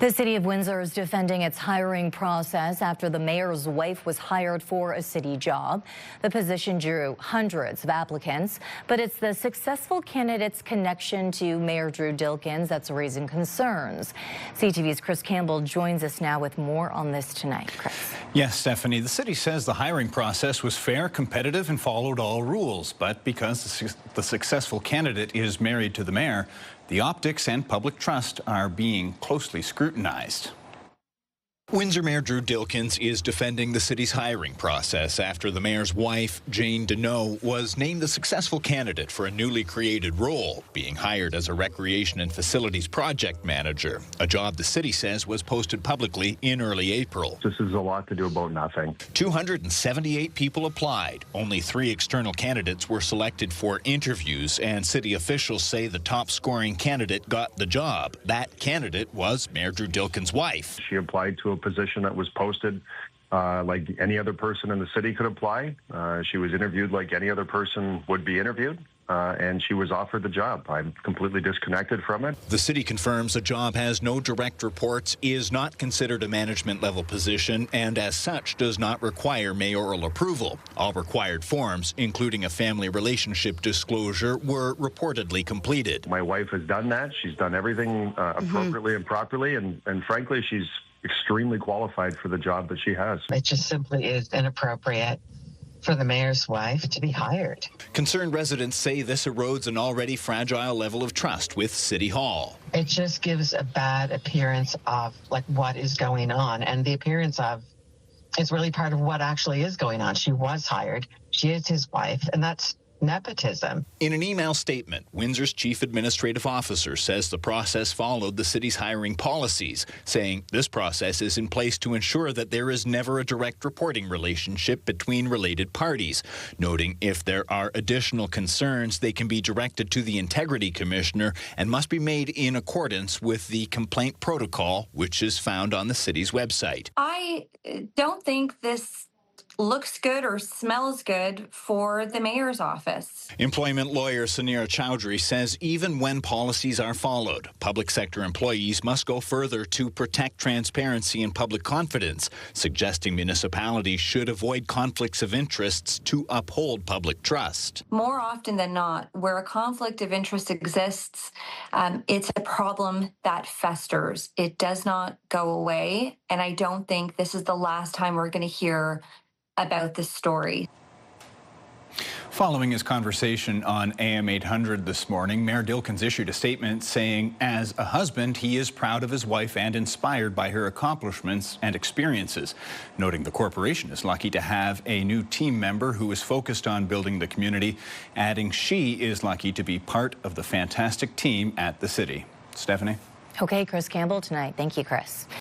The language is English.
The City of Windsor is defending its hiring process after the mayor's wife was hired for a city job. The position drew hundreds of applicants, but it's the successful candidate's connection to Mayor Drew Dilkens that's raising concerns. CTV's Chris Campbell joins us now with more on this tonight. Chris. Yes, Stephanie, the city says the hiring process was fair, competitive, and followed all rules. But because the successful candidate is married to the mayor, the optics and public trust are being closely scrutinized. Windsor Mayor Drew Dilkens is defending the city's hiring process after the mayor's wife, Jane Deneau, was named the successful candidate for a newly created role, being hired as a recreation and facilities project manager, a job the city says was posted publicly in early April. This is a lot to do about nothing. 278 people applied. Only 3 external candidates were selected for interviews, and city officials say the top-scoring candidate got the job. That candidate was Mayor Drew Dilkens' wife. She applied to a position that was posted like any other person in the city could apply. She was interviewed like any other person would be interviewed, and she was offered the job. I'm completely disconnected from it. The city confirms the job has no direct reports, is not considered a management-level position, and as such does not require mayoral approval. All required forms, including a family relationship disclosure, were reportedly completed. My wife has done that. She's done everything appropriately and properly, and frankly, she's extremely qualified for the job that she has. It just simply is inappropriate for the mayor's wife to be hired. Concerned residents say this erodes an already fragile level of trust with City Hall. It just gives a bad appearance of like what is going on, and the appearance of is really part of what actually is going on. She was hired, she is his wife, and that's nepotism. In an email statement, Windsor's chief administrative officer says the process followed the city's hiring policies, saying this process is in place to ensure that there is never a direct reporting relationship between related parties, noting if there are additional concerns, they can be directed to the Integrity Commissioner and must be made in accordance with the complaint protocol, which is found on the city's website. I don't think this looks good or smells good for the mayor's office. Employment lawyer Sunira Chowdhury says even when policies are followed, public sector employees must go further to protect transparency and public confidence, suggesting municipalities should avoid conflicts of interests to uphold public trust. More often than not, where a conflict of interest exists, it's a problem that festers. It does not go away, and I don't think this is the last time we're going to hear about this story. Following his conversation on AM 800 this morning, Mayor Dilkens issued a statement saying, as a husband, he is proud of his wife and inspired by her accomplishments and experiences, noting the corporation is lucky to have a new team member who is focused on building the community, adding she is lucky to be part of the fantastic team at the city. Stephanie? Okay, Chris Campbell tonight. Thank you, Chris.